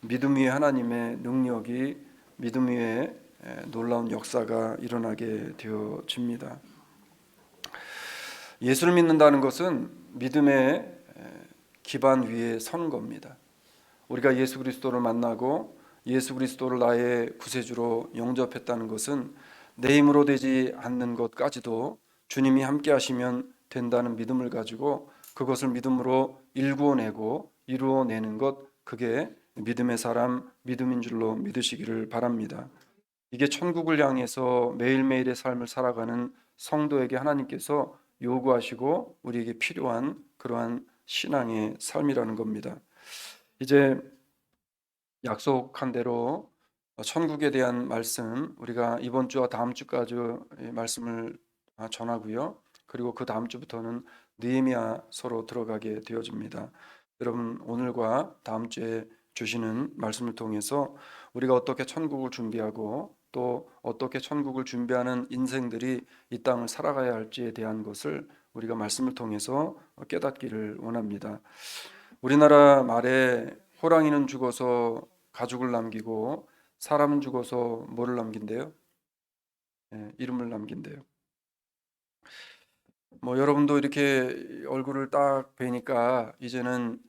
믿음 위에 하나님의 능력이, 믿음 위에 놀라운 역사가 일어나게 되어집니다. 예수를 믿는다는 것은 믿음의 기반 위에 선 겁니다. 우리가 예수 그리스도를 만나고 예수 그리스도를 나의 구세주로 영접했다는 것은 내 힘으로 되지 않는 것까지도 주님이 함께 하시면 된다는 믿음을 가지고 그것을 믿음으로 일구어내고 이루어내는 것, 그게 믿음의 사람, 믿음인 줄로 믿으시기를 바랍니다. 이게 천국을 향해서 매일매일의 삶을 살아가는 성도에게 하나님께서 요구하시고 우리에게 필요한 그러한 신앙의 삶이라는 겁니다. 이제 약속한 대로 천국에 대한 말씀, 우리가 이번 주와 다음 주까지 말씀을 전하고요. 그리고 그 다음 주부터는 느헤미야서로 들어가게 되어집니다. 여러분, 오늘과 다음 주에 주시는 말씀을 통해서 우리가 어떻게 천국을 준비하고 또 어떻게 천국을 준비하는 인생들이 이 땅을 살아가야 할지에 대한 것을 우리가 말씀을 통해서 깨닫기를 원합니다. 우리나라 말에 호랑이는 죽어서 가죽을 남기고 사람은 죽어서 뭐를 남긴대요? 이름을 남긴대요. 뭐 여러분도 이렇게 얼굴을 딱 뵈니까 이제는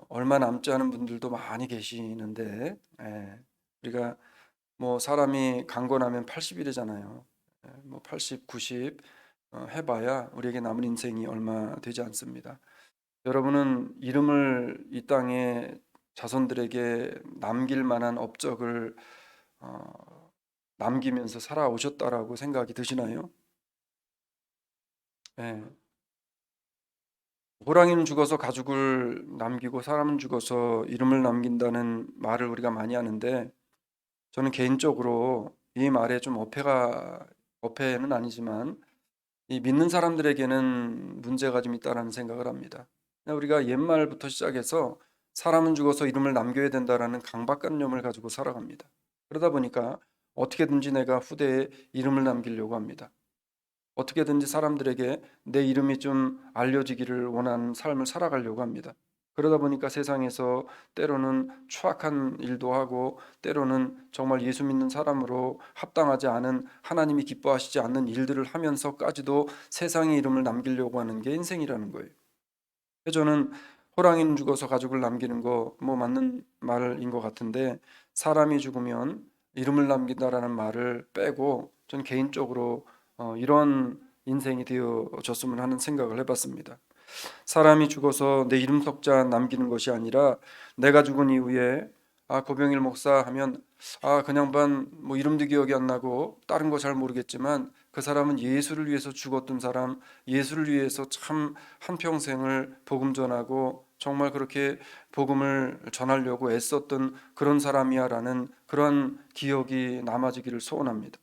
얼마 남지 않은 분들도 많이 계시는데, 우리가 뭐 사람이 강건하면 80이잖아요. 뭐 80, 90 해봐야 우리에게 남은 인생이 얼마 되지 않습니다. 여러분은 이름을 이 땅에 자손들에게 남길 만한 업적을 남기면서 살아오셨다라고 생각이 드시나요? 예. 호랑이는 죽어서 가죽을 남기고 사람은 죽어서 이름을 남긴다는 말을 우리가 많이 하는데, 저는 개인적으로 이 말에 좀 어폐는 아니지만 이 믿는 사람들에게는 문제가 좀 있다라는 생각을 합니다. 우리가 옛말부터 시작해서 사람은 죽어서 이름을 남겨야 된다라는 강박관념을 가지고 살아갑니다. 그러다 보니까 어떻게든지 내가 후대에 이름을 남기려고 합니다. 어떻게든지 사람들에게 내 이름이 좀 알려지기를 원하는 삶을 살아가려고 합니다. 그러다 보니까 세상에서 때로는 추악한 일도 하고 때로는 정말 예수 믿는 사람으로 합당하지 않은, 하나님이 기뻐하시지 않는 일들을 하면서까지도 세상의 이름을 남기려고 하는 게 인생이라는 거예요. 저는 호랑이는 죽어서 가죽을 남기는 거 뭐 맞는 말인 것 같은데, 사람이 죽으면 이름을 남긴다라는 말을 빼고 저는 개인적으로 이런 인생이 되어졌으면 하는 생각을 해봤습니다. 사람이 죽어서 내 이름 석자 남기는 것이 아니라 내가 죽은 이후에 고병일 목사 하면 그 양반 뭐 이름도 기억이 안 나고 다른 거 잘 모르겠지만 그 사람은 예수를 위해서 죽었던 사람, 예수를 위해서 참 한평생을 복음 전하고 정말 그렇게 복음을 전하려고 애썼던 그런 사람이야라는 그런 기억이 남아지기를 소원합니다.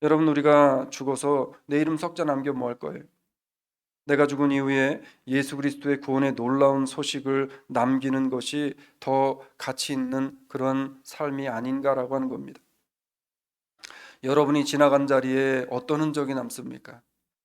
여러분, 우리가 죽어서 내 이름 석자 남겨 뭐 할 거예요? 내가 죽은 이후에 예수 그리스도의 구원의 놀라운 소식을 남기는 것이 더 가치 있는 그런 삶이 아닌가라고 하는 겁니다. 여러분이 지나간 자리에 어떤 흔적이 남습니까?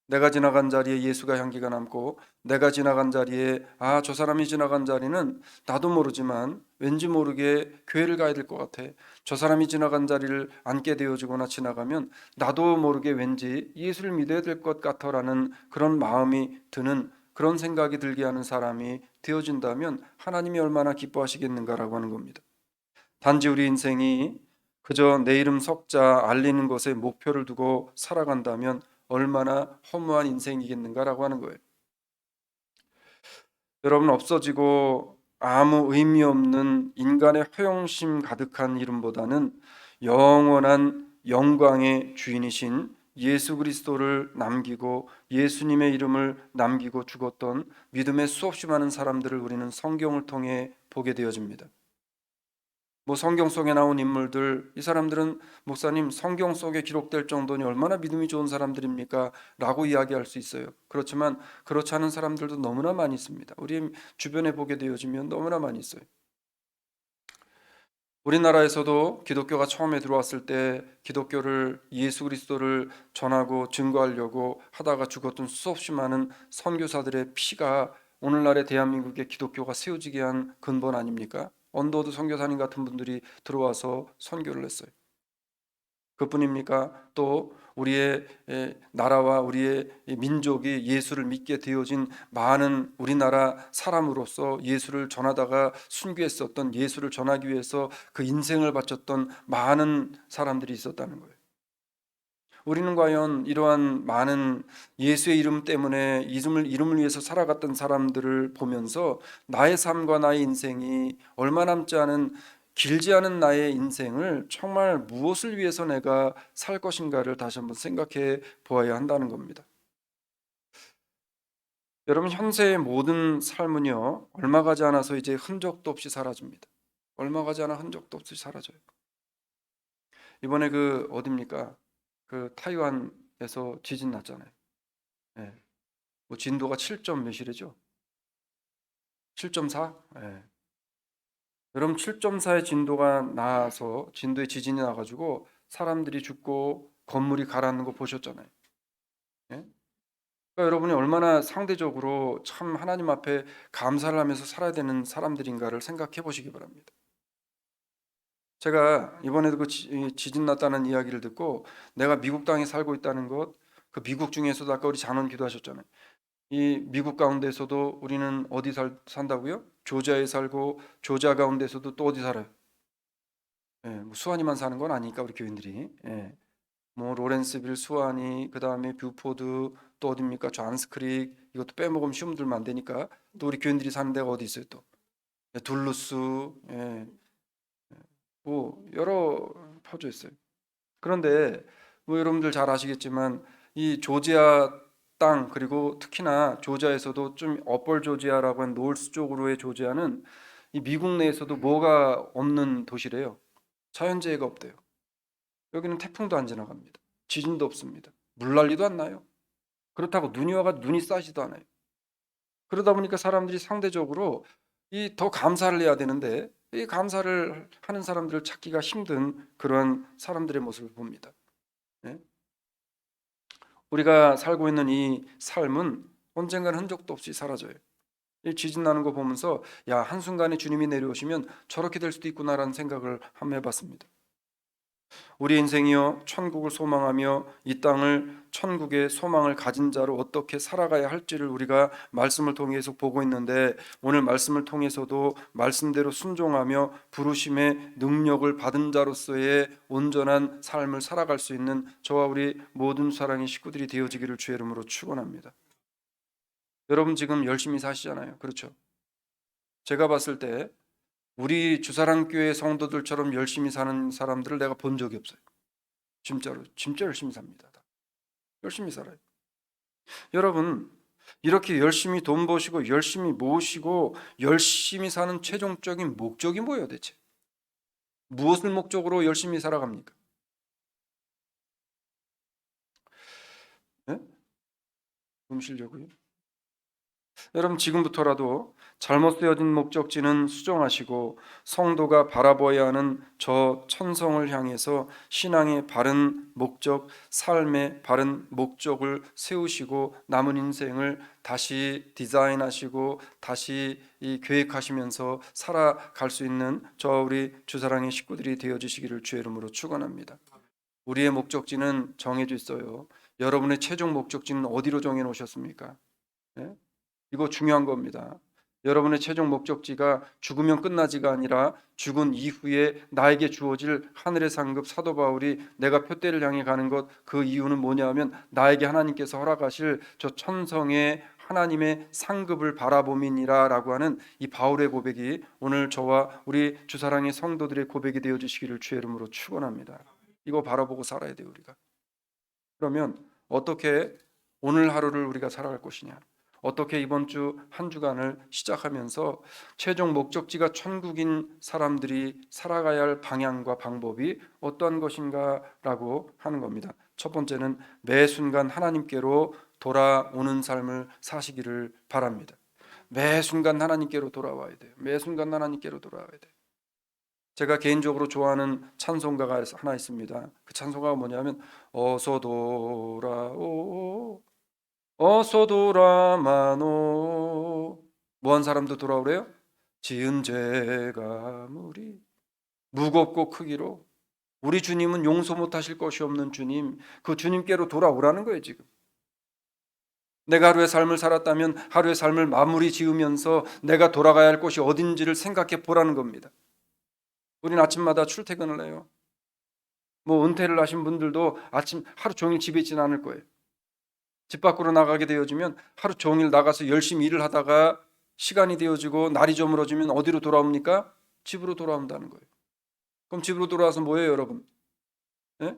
내가 지나간 자리에 예수가 향기가 남고, 내가 지나간 자리에 저 사람이 지나간 자리는 나도 모르지만 왠지 모르게 교회를 가야 될 것 같아. 저 사람이 지나간 자리를 앉게 되어지거나 지나가면 나도 모르게 왠지 예수를 믿어야 될 것 같아라는 그런 마음이 드는, 그런 생각이 들게 하는 사람이 되어진다면 하나님이 얼마나 기뻐하시겠는가라고 하는 겁니다. 단지 우리 인생이 그저 내 이름 석자 알리는 것에 목표를 두고 살아간다면 얼마나 허무한 인생이겠는가라고 하는 거예요. 여러분, 없어지고 아무 의미 없는 인간의 허영심 가득한 이름보다는 영원한 영광의 주인이신 예수 그리스도를 남기고 예수님의 이름을 남기고 죽었던 믿음의 수없이 많은 사람들을 우리는 성경을 통해 보게 되어집니다. 뭐 성경 속에 나온 인물들, 이 사람들은 목사님 성경 속에 기록될 정도니 얼마나 믿음이 좋은 사람들입니까? 라고 이야기할 수 있어요. 그렇지만 그렇지 않은 사람들도 너무나 많이 있습니다. 우리 주변에 보게 되어지면 너무나 많이 있어요. 우리나라에서도 기독교가 처음에 들어왔을 때 기독교를, 예수 그리스도를 전하고 증거하려고 하다가 죽었던 수없이 많은 선교사들의 피가 오늘날의 대한민국의 기독교가 세워지게 한 근본 아닙니까? 언더우드 선교사님 같은 분들이 들어와서 선교를 했어요. 그뿐입니까? 또 우리의 나라와 우리의 민족이 예수를 믿게 되어진 많은 우리나라 사람으로서 예수를 전하다가 순교했었던, 예수를 전하기 위해서 그 인생을 바쳤던 많은 사람들이 있었다는 거예요. 우리는 과연 이러한 많은 예수의 이름 때문에 이름을 위해서 살아갔던 사람들을 보면서 나의 삶과 나의 인생이 얼마 남지 않은, 길지 않은 나의 인생을 정말 무엇을 위해서 내가 살 것인가를 다시 한번 생각해 보아야 한다는 겁니다. 여러분, 현세의 모든 삶은요, 얼마 가지 않아서 이제 흔적도 없이 사라집니다. 얼마 가지 않아 흔적도 없이 사라져요. 이번에 그 어딥니까? 그 타이완에서 지진 났잖아요. 예. 뭐 진도가 7점 몇이래죠? 7.4? 예. 여러분, 7.4의 진도가 나서, 진도의 지진이 나가지고 사람들이 죽고 건물이 가라앉는 거 보셨잖아요. 예? 그러니까 여러분이 얼마나 상대적으로 참 하나님 앞에 감사를 하면서 살아야 되는 사람들인가를 생각해 보시기 바랍니다. 제가 이번에도 그 지진 났다는 이야기를 듣고 내가 미국 땅에 살고 있다는 것, 그 미국 중에서도 아까 우리 잔원 기도하셨잖아요. 이 미국 가운데서도 우리는 어디 산다고요? 조지아에 살고, 조지아 가운데서도 또 어디 살아요? 예, 뭐 수완이만 사는 건 아니니까 우리 교인들이. 예. 뭐 로렌스빌, 수완이, 그다음에 뷰포드, 또 어딥니까? 존스크릭, 이것도 빼먹으면 쉬운 들면 안 되니까. 또 우리 교인들이 사는 데가 어디 있어요 또? 예, 둘루스, 예, 뭐 여러 퍼져 있어요. 그런데 뭐 여러분들 잘 아시겠지만 이 조지아 땅, 그리고 특히나 조지아에서도 좀 업벌 조지아라고 하는 노스 쪽으로의 조지아는 이 미국 내에서도 뭐가 없는 도시래요. 자연재해가 없대요. 여기는 태풍도 안 지나갑니다. 지진도 없습니다. 물난리도 안 나요. 그렇다고 눈이 와가 눈이 싸지도 않아요. 그러다 보니까 사람들이 상대적으로 이 더 감사를 해야 되는데 이 감사를 하는 사람들을 찾기가 힘든 그런 사람들의 모습을 봅니다. 예? 우리가 살고 있는 이 삶은 언젠가는 흔적도 없이 사라져요. 이 지진 나는 거 보면서 야, 한순간에 주님이 내려오시면 저렇게 될 수도 있구나라는 생각을 한번 해봤습니다. 우리 인생이요, 천국을 소망하며 이 땅을 천국의 소망을 가진 자로 어떻게 살아가야 할지를 우리가 말씀을 통해서 보고 있는데, 오늘 말씀을 통해서도 말씀대로 순종하며 부르심의 능력을 받은 자로서의 온전한 삶을 살아갈 수 있는 저와 우리 모든 사랑의 식구들이 되어지기를 주의 이름으로 축원합니다. 여러분 지금 열심히 사시잖아요. 그렇죠? 제가 봤을 때 우리 주사랑교회 성도들처럼 열심히 사는 사람들을 내가 본 적이 없어요. 진짜로 진짜 열심히 삽니다. 열심히 살아요. 여러분, 이렇게 열심히 돈 버시고 열심히 모으시고 열심히 사는 최종적인 목적이 뭐예요 대체? 무엇을 목적으로 열심히 살아갑니까? 네? 음시려고요? 여러분, 지금부터라도 잘못 쓰여진 목적지는 수정하시고 성도가 바라보아야 하는 저 천성을 향해서 신앙의 바른 목적, 삶의 바른 목적을 세우시고 남은 인생을 다시 디자인하시고 다시 이 계획하시면서 살아갈 수 있는 저 우리 주사랑의 식구들이 되어주시기를 주의 이름으로 축원합니다. 우리의 목적지는 정해져 있어요. 여러분의 최종 목적지는 어디로 정해 놓으셨습니까? 예? 이거 중요한 겁니다. 여러분의 최종 목적지가 죽으면 끝나지가 아니라 죽은 이후에 나에게 주어질 하늘의 상급, 사도 바울이 내가 표대를 향해 가는 것, 그 이유는 뭐냐면 나에게 하나님께서 허락하실 저 천성의 하나님의 상급을 바라봄이니라 라고 하는 이 바울의 고백이 오늘 저와 우리 주사랑의 성도들의 고백이 되어 주시기를 주의 이름으로 축원합니다. 이거 바라보고 살아야 돼요 우리가. 그러면 어떻게 오늘 하루를 우리가 살아갈 것이냐, 어떻게 이번 주 한 주간을 시작하면서 최종 목적지가 천국인 사람들이 살아가야 할 방향과 방법이 어떠한 것인가라고 하는 겁니다. 첫 번째는 매 순간 하나님께로 돌아오는 삶을 사시기를 바랍니다. 매 순간 하나님께로 돌아와야 돼요. 매 순간 하나님께로 돌아와야 돼요. 제가 개인적으로 좋아하는 찬송가가 하나 있습니다. 그 찬송가가 뭐냐면 어서 돌아오, 어서 돌아마노. 뭐 한 사람도 돌아오래요? 지은 죄가 무겁고 크기로 우리 주님은 용서 못하실 것이 없는 주님, 그 주님께로 돌아오라는 거예요. 지금 내가 하루의 삶을 살았다면 하루의 삶을 마무리 지으면서 내가 돌아가야 할 곳이 어딘지를 생각해 보라는 겁니다. 우리는 아침마다 출퇴근을 해요. 은퇴를 하신 분들도 아침 하루 종일 집에 있지는 않을 거예요. 집 밖으로 나가게 되어지면 하루 종일 나가서 열심히 일을 하다가 시간이 되어지고 날이 저물어지면 어디로 돌아옵니까? 집으로 돌아온다는 거예요. 그럼 집으로 돌아와서 뭐예요, 여러분? 예?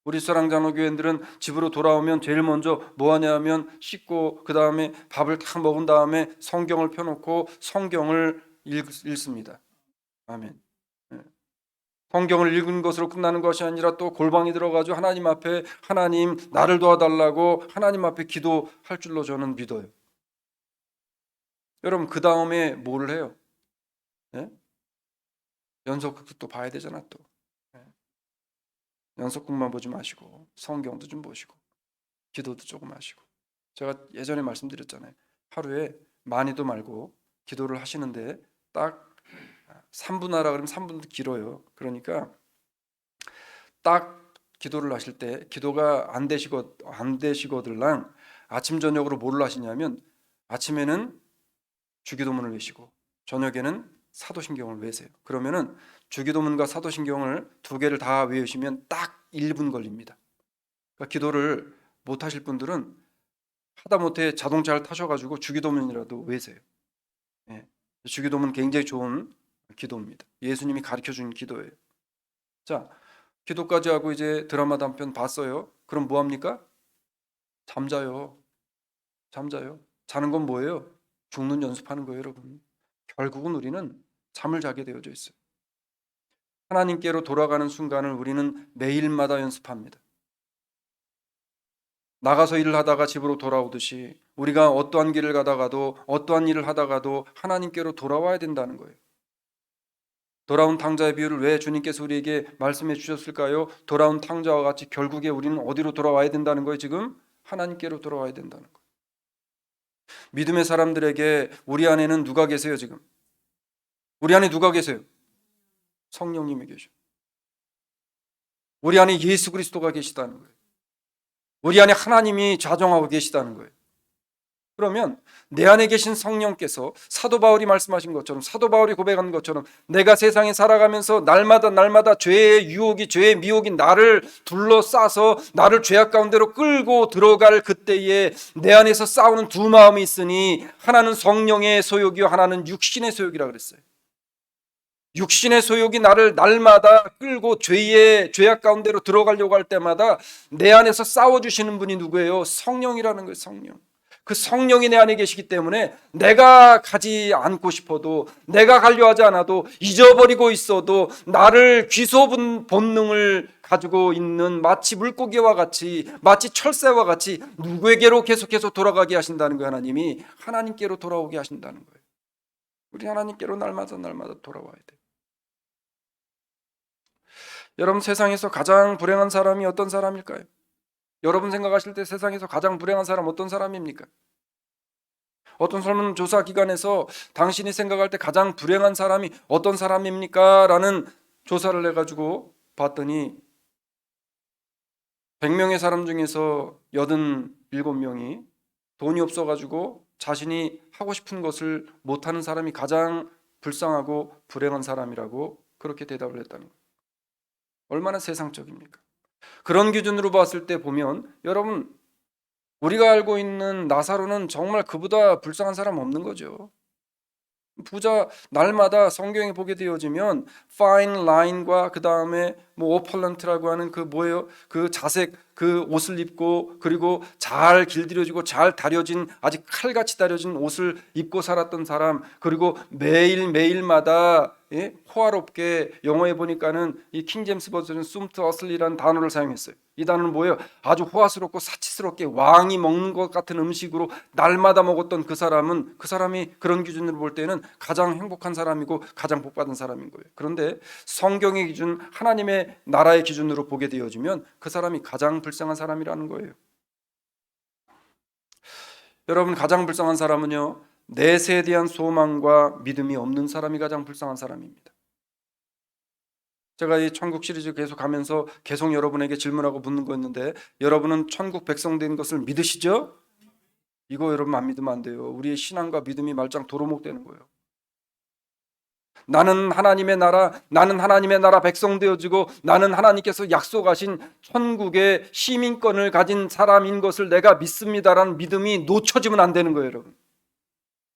우리 사랑장로교회들은 집으로 돌아오면 제일 먼저 뭐 하냐 하면 씻고 그 다음에 밥을 딱 먹은 다음에 성경을 펴놓고 성경을 읽습니다. 아멘. 예. 성경을 읽은 것으로 끝나는 것이 아니라 또 골방에 들어가서 하나님 앞에 하나님 나를 도와달라고 하나님 앞에 기도할 줄로 저는 믿어요. 여러분 그 다음에 뭘 해요? 예? 연속극도 또 봐야 되잖아 또. 예. 연속극만 보지 마시고 성경도 좀 보시고 기도도 조금 하시고. 제가 예전에 말씀드렸잖아요. 하루에 많이도 말고 기도를 하시는데 딱 3분 하라 그러면 3분도 길어요. 그러니까 딱 기도를 하실 때 기도가 안 되시거들랑 아침 저녁으로 뭘 하시냐면 아침에는 주기도문을 외시고 저녁에는 사도신경을 외세요. 그러면은 주기도문과 사도신경을 두 개를 다 외우시면 딱 1분 걸립니다. 그러니까 기도를 못 하실 분들은 하다못해 자동차를 타셔가지고 주기도문이라도 외세요. 예. 주기도문 굉장히 좋은 기도입니다. 예수님이 가르쳐 준 기도예요. 자, 기도까지 하고 이제 드라마도 한 편 봤어요. 그럼 뭐 합니까? 잠자요. 자는 건 뭐예요? 죽는 연습하는 거예요, 여러분. 결국은 우리는 잠을 자게 되어져 있어요. 하나님께로 돌아가는 순간을 우리는 매일마다 연습합니다. 나가서 일을 하다가 집으로 돌아오듯이 우리가 어떠한 길을 가다가도 어떠한 일을 하다가도 하나님께로 돌아와야 된다는 거예요. 돌아온 탕자의 비유를 왜 주님께서 우리에게 말씀해 주셨을까요? 돌아온 탕자와 같이 결국에 우리는 어디로 돌아와야 된다는 거예요? 지금 하나님께로 돌아와야 된다는 거예요. 믿음의 사람들에게 우리 안에는 누가 계세요? 지금 우리 안에 누가 계세요? 성령님이 계셔. 우리 안에 예수 그리스도가 계시다는 거예요. 우리 안에 하나님이 좌정하고 계시다는 거예요. 그러면 내 안에 계신 성령께서 사도 바울이 말씀하신 것처럼, 사도 바울이 고백한 것처럼 내가 세상에 살아가면서 날마다 죄의 유혹이, 죄의 미혹이 나를 둘러싸서 나를 죄악 가운데로 끌고 들어갈 그때에 내 안에서 싸우는 두 마음이 있으니 하나는 성령의 소욕이요 하나는 육신의 소욕이라 그랬어요. 육신의 소욕이 나를 날마다 끌고 죄악 가운데로 들어가려고 할 때마다 내 안에서 싸워주시는 분이 누구예요? 성령이라는 거예요. 성령. 그 성령이 내 안에 계시기 때문에 내가 가지 않고 싶어도, 내가 가려 하지 않아도, 잊어버리고 있어도 나를 귀소 본능을 가지고 있는 마치 물고기와 같이, 마치 철새와 같이 누구에게로 계속해서 돌아가게 하신다는 거예요. 하나님이 하나님께로 돌아오게 하신다는 거예요. 우리 하나님께로 날마다 돌아와야 돼요. 여러분, 세상에서 가장 불행한 사람이 어떤 사람일까요? 여러분 생각하실 때 세상에서 가장 불행한 사람 어떤 사람입니까? 어떤 설문조사 기관에서 당신이 생각할 때 가장 불행한 사람이 어떤 사람입니까? 라는 조사를 해가지고 봤더니 100명의 사람 중에서 87명이 돈이 없어가지고 자신이 하고 싶은 것을 못하는 사람이 가장 불쌍하고 불행한 사람이라고 그렇게 대답을 했다는 거예요. 얼마나 세상적입니까? 그런 기준으로 봤을 때 보면 여러분, 우리가 알고 있는 나사로는 정말 그보다 불쌍한 사람 없는 거죠. 부자, 날마다 성경에 보게 되어지면 fine line과 그 다음에 오펄런트라고 하는 그 뭐예요? 그 자색 그 옷을 입고 그리고 잘 길들여지고 잘 다려진 아직 칼같이 다려진 옷을 입고 살았던 사람, 그리고 매일마다 호화롭게, 영어에 보니까는 이 킹제임스 버전은 sumptuously라는 단어를 사용했어요. 이 단어는 뭐예요? 아주 호화스럽고 사치스럽게 왕이 먹는 것 같은 음식으로 날마다 먹었던 그 사람이 그런 기준으로 볼 때는 가장 행복한 사람이고 가장 복받은 사람인 거예요. 그런데 성경의 기준, 하나님의 나라의 기준으로 보게 되어지면 그 사람이 가장 불쌍한 사람이라는 거예요. 여러분, 가장 불쌍한 사람은요, 내세에 대한 소망과 믿음이 없는 사람이 가장 불쌍한 사람입니다. 제가 이 천국 시리즈 계속 가면서 계속 여러분에게 질문하고 묻는 거였는데, 여러분은 천국 백성 된 것을 믿으시죠? 이거 여러분 안 믿으면 안 돼요. 우리의 신앙과 믿음이 말짱 도루묵 되는 거예요. 나는 하나님의 나라 백성 되어지고 나는 하나님께서 약속하신 천국의 시민권을 가진 사람인 것을 내가 믿습니다라는 믿음이 놓쳐지면 안 되는 거예요, 여러분.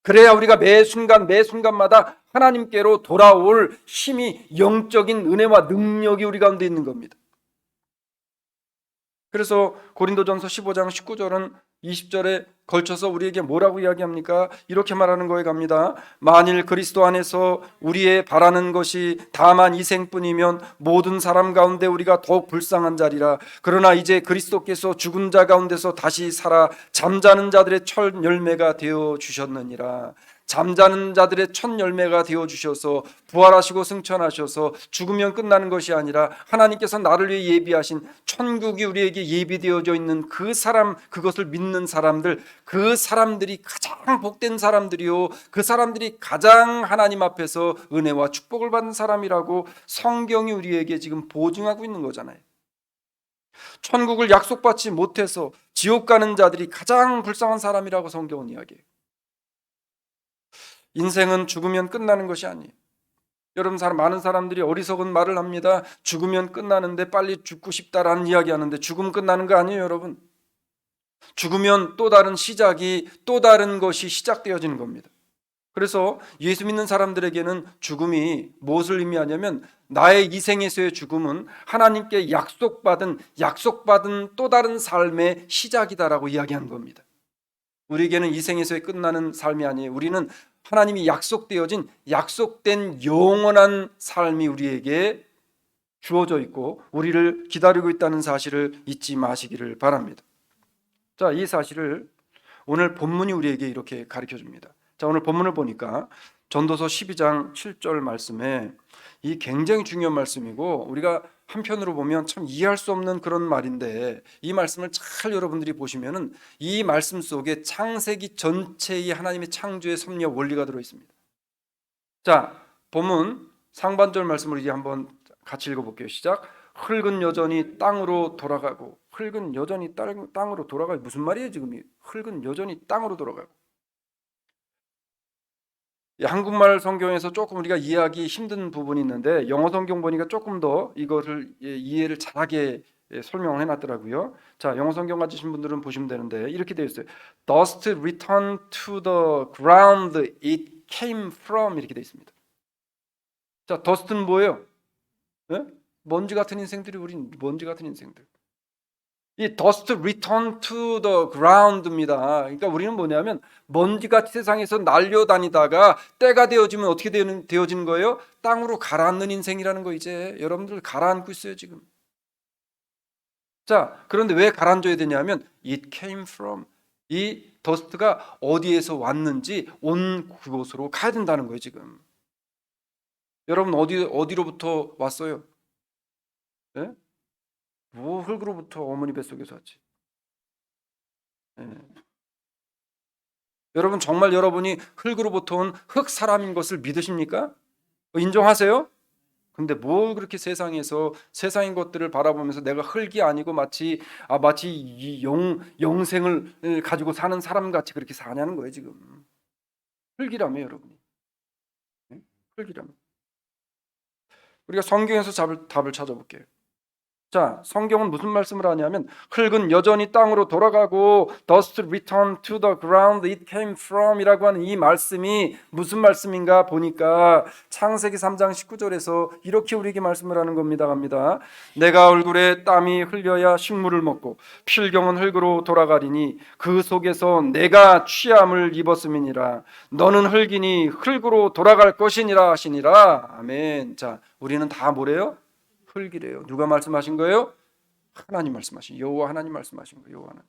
그래야 우리가 매 순간마다 하나님께로 돌아올 힘이, 영적인 은혜와 능력이 우리 가운데 있는 겁니다. 그래서 고린도전서 15장 19절은 20절에 걸쳐서 우리에게 뭐라고 이야기합니까? 이렇게 말하는 거에 갑니다. 만일 그리스도 안에서 우리의 바라는 것이 다만 이 생뿐이면 모든 사람 가운데 우리가 더욱 불쌍한 자리라. 그러나 이제 그리스도께서 죽은 자 가운데서 다시 살아 잠자는 자들의 첫 열매가 되어 주셨느니라. 잠자는 자들의 첫 열매가 되어 주셔서 부활하시고 승천하셔서 죽으면 끝나는 것이 아니라 하나님께서 나를 위해 예비하신 천국이 우리에게 예비되어져 있는 그 사람, 그것을 믿는 사람들, 그 사람들이 가장 복된 사람들이요, 그 사람들이 가장 하나님 앞에서 은혜와 축복을 받는 사람이라고 성경이 우리에게 지금 보증하고 있는 거잖아요. 천국을 약속받지 못해서 지옥 가는 자들이 가장 불쌍한 사람이라고 성경은 이야기해요. 인생은 죽으면 끝나는 것이 아니에요. 여러분, 많은 사람들이 어리석은 말을 합니다. 죽으면 끝나는데 빨리 죽고 싶다라는 이야기 하는데 죽으면 끝나는 거 아니에요, 여러분. 죽으면 또 다른 시작이, 또 다른 것이 시작되어지는 겁니다. 그래서 예수 믿는 사람들에게는 죽음이 무엇을 의미하냐면, 나의 이 생에서의 죽음은 하나님께 약속받은 또 다른 삶의 시작이다라고 이야기한 겁니다. 우리에게는 이 생에서의 끝나는 삶이 아니에요. 우리는 하나님이 약속된 영원한 삶이 우리에게 주어져 있고 우리를 기다리고 있다는 사실을 잊지 마시기를 바랍니다. 자, 이 사실을 오늘 본문이 우리에게 이렇게 가르쳐 줍니다. 자, 오늘 본문을 보니까 전도서 12장 7절 말씀에, 이 굉장히 중요한 말씀이고 우리가 한편으로 보면 참 이해할 수 없는 그런 말인데, 이 말씀을 잘 여러분들이 보시면은 이 말씀 속에 창세기 전체의 하나님의 창조의 섭리와 원리가 들어 있습니다. 자, 본문 상반절 말씀을 이제 한번 같이 읽어볼게요. 시작. 흙은 여전히 땅으로 돌아가고. 흙은 여전히 땅으로 돌아가고. 무슨 말이에요 지금? 흙은 여전히 땅으로 돌아가고. 한국말 성경에서 조금 우리가 이해하기 힘든 부분이 있는데, 영어 성경 보니까 조금 더 이것을 이해를 잘하게 설명을 해놨더라고요. 자, 영어 성경 가지신 분들은 보시면 되는데 이렇게 되어 있어요. Dust return to the ground it came from, 이렇게 되어 있습니다. 자, dust는 뭐예요? 네? 먼지 같은 인생들이, 우린 먼지 같은 인생들. 이 dust return to the ground입니다. 그러니까 우리는 뭐냐면 먼지같이 세상에서 날려다니다가 때가 되어지면 어떻게 되어지는 거예요? 땅으로 가라앉는 인생이라는 거. 이제 여러분들 가라앉고 있어요 지금. 자, 그런데 왜 가라앉아야 되냐면 it came from, 이 dust가 어디에서 왔는지 온 그곳으로 가야 된다는 거예요 지금. 여러분 어디로부터 왔어요? 네? 뭐 흙으로부터 어머니 뱃속에서 왔지. 네. 여러분 정말 여러분이 흙으로부터 온 흙 사람인 것을 믿으십니까? 인정하세요? 근데 뭘 그렇게 세상에서 세상인 것들을 바라보면서 내가 흙이 아니고 마치 이 영생을 가지고 사는 사람 같이 그렇게 사냐는 거예요 지금. 흙이라며 여러분이. 네? 흙이라며. 우리가 성경에서 답을 찾아볼게요. 자, 성경은 무슨 말씀을 하냐면 흙은 여전히 땅으로 돌아가고 dust return to the ground it came from 이라고 하는 이 말씀이 무슨 말씀인가 보니까 창세기 3장 19절에서 이렇게 우리에게 말씀을 하는 겁니다. 갑니다. 내가 얼굴에 땀이 흘려야 식물을 먹고 필경은 흙으로 돌아가리니 그 속에서 내가 취함을 입었음이니라. 너는 흙이니 흙으로 돌아갈 것이니라 하시니라. 아멘. 자, 우리는 다 뭐래요? 흙이래요. 누가 말씀하신 거예요? 하나님 말씀하신, 여호와 하나님 말씀하신 거예요. 여호와 하나님,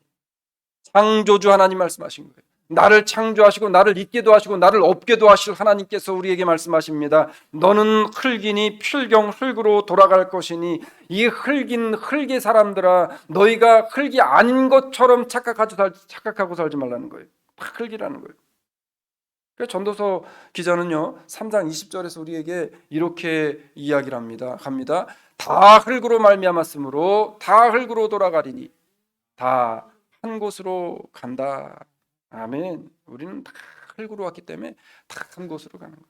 창조주 하나님 말씀하신 거예요. 나를 창조하시고 나를 있게도 하시고 나를 없게도 하실 하나님께서 우리에게 말씀하십니다. 너는 흙이니 필경 흙으로 돌아갈 것이니, 이 흙인 흙의 사람들아, 너희가 흙이 아닌 것처럼 착각하고 살지 말라는 거예요. 흙이라는 거예요. 그래서 전도서 기자는요 3장 20절에서 우리에게 이렇게 이야기를 갑니다. 다 흙으로 말미암았으므로 다 흙으로 돌아가리니 다 한 곳으로 간다. 아멘. 우리는 다 흙으로 왔기 때문에 다 한 곳으로 가는 거예요.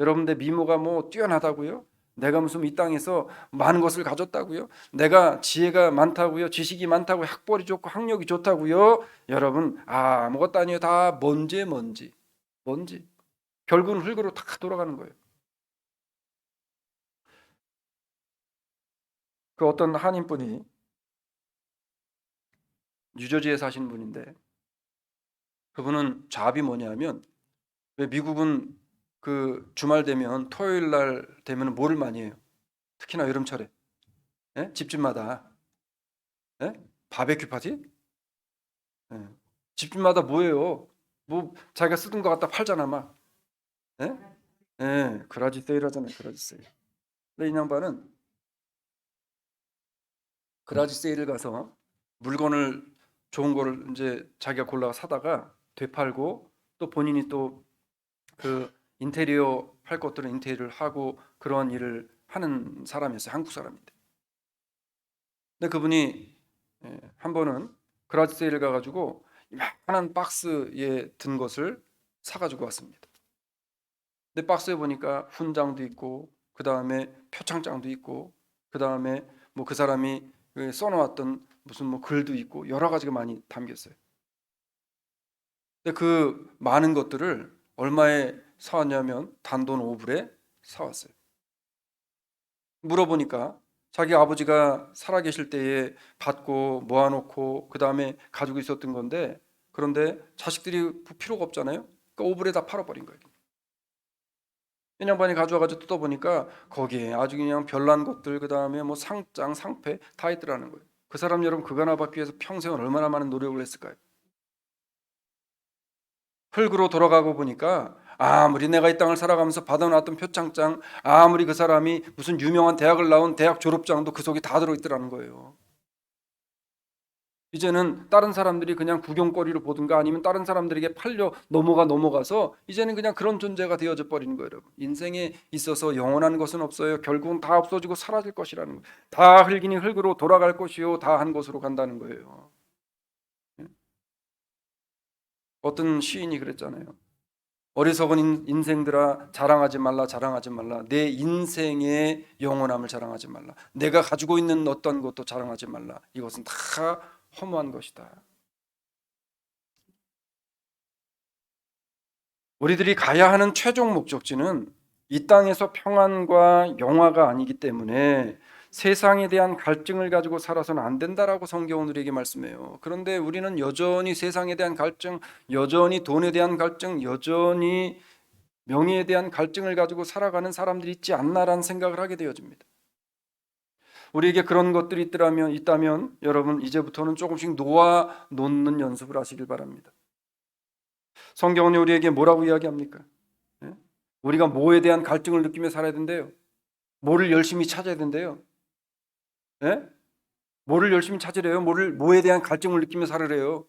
여러분들 미모가 뭐 뛰어나다고요? 내가 무슨 이 땅에서 많은 것을 가졌다고요? 내가 지혜가 많다고요? 지식이 많다고요? 학벌이 좋고 학력이 좋다고요? 여러분 아무것도 아니에요. 다 먼지. 결국은 흙으로 다 돌아가는 거예요. 그 어떤 한인분이 뉴저지에 사시는 분인데 그분은 잡이 뭐냐면 왜 미국은 그 주말 되면 토요일 날 되면 뭐를 많이 해요? 특히나 여름철에 예? 집집마다 예? 바베큐 파티? 예. 집집마다 뭐예요? 뭐 자기가 쓰던 거 갖다 팔잖아 막. 예? 예, 그라지 세일 하잖아요. 그라지 세일. 근데 이 양반은 그라지 세일을 가서 물건을 좋은 거를 이제 자기가 골라 사다가 되팔고 또 본인이 또 그 인테리어 할 것들은 인테리어를 하고 그런 일을 하는 사람이었어요. 한국 사람인데. 근데 그분이 한 번은 그라지 세일을 가가지고 이만한 박스에 든 것을 사가지고 왔습니다. 근데 박스에 보니까 훈장도 있고 그 다음에 표창장도 있고 그 다음에 뭐 그 사람이 써놓았던 무슨 뭐 글도 있고 여러 가지가 많이 담겼어요. 근데 그 많은 것들을 얼마에 사왔냐면 단돈 5불에 사왔어요. 물어보니까 자기 아버지가 살아계실 때에 받고 모아놓고 그 다음에 가지고 있었던 건데 그런데 자식들이 필요가 없잖아요. 그러니까 5불에 다 팔아버린 거예요. 이 양반이 가져와가지고 뜯어보니까 거기에 아주 그냥 별난 것들 그 다음에 뭐 상장 상패 다 있더라는 거예요. 그 사람 여러분 그거 하나 받기 위해서 평생을 얼마나 많은 노력을 했을까요? 흙으로 돌아가고 보니까 아무리 내가 이 땅을 살아가면서 받아놨던 표창장 아무리 그 사람이 무슨 유명한 대학을 나온 대학 졸업장도 그 속에 다 들어있더라는 거예요. 이제는 다른 사람들이 그냥 구경거리로 보든가 아니면 다른 사람들에게 팔려 넘어가서 이제는 그냥 그런 존재가 되어져 버리는 거예요. 여러분. 인생에 있어서 영원한 것은 없어요. 결국은 다 없어지고 사라질 것이라는 거예요. 다 흙이니 흙으로 돌아갈 것이요 다 한 곳으로 간다는 거예요. 어떤 시인이 그랬잖아요. 어리석은 인생들아 자랑하지 말라. 내 인생의 영원함을 자랑하지 말라. 내가 가지고 있는 어떤 것도 자랑하지 말라. 이것은 다 허무한 것이다. 우리들이 가야 하는 최종 목적지는 이 땅에서 평안과 영화가 아니기 때문에 세상에 대한 갈증을 가지고 살아서는 안 된다라고 성경은 우리에게 말씀해요. 그런데 우리는 여전히 세상에 대한 갈증, 여전히 돈에 대한 갈증, 여전히 명예에 대한 갈증을 가지고 살아가는 사람들이 있지 않나라는 생각을 하게 되어집니다. 우리에게 그런 것들이 있다면 여러분 이제부터는 조금씩 놓아 놓는 연습을 하시길 바랍니다. 성경은 우리에게 뭐라고 이야기합니까? 예? 우리가 뭐에 대한 갈증을 느끼며 살아야 된대요. 뭐를 열심히 찾아야 된대요. 예? 뭐를 열심히 찾으래요? 뭐에 대한 갈증을 느끼며 살으래요?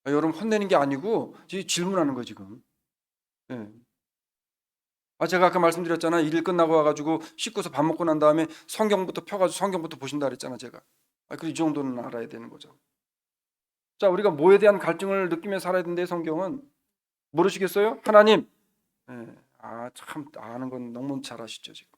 여러분 혼내는 게 아니고 지금 질문하는 거예요 지금. 예. 제가 아까 말씀드렸잖아요. 일 끝나고 와가지고 씻고서 밥 먹고 난 다음에 성경부터 펴가지고 성경부터 보신다 그랬잖아 제가. 그리고 이 정도는 알아야 되는 거죠. 자, 우리가 뭐에 대한 갈증을 느끼며 살아야 된대 성경은 모르시겠어요? 하나님. 예. 참 아는 건 너무 잘 아시죠 지금.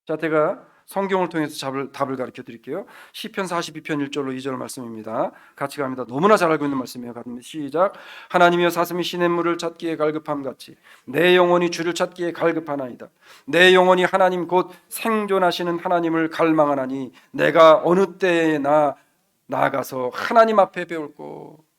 자, 제가 성경을 통해서 답을 가르쳐 드릴게요. 시편 42편 1절로 2절 말씀입니다. 같이 갑니다. 너무나 잘 알고 있는 말씀이에요. 갑니다. 시작. 하나님이여 사슴이 시냇물을 찾기에 갈급함 같이 내 영혼이 주를 찾기에 갈급하나이다. 내 영혼이 하나님 곧 생존하시는 하나님을 갈망하나니 내가 어느 때에 나아가서 하나님 앞에 배울고.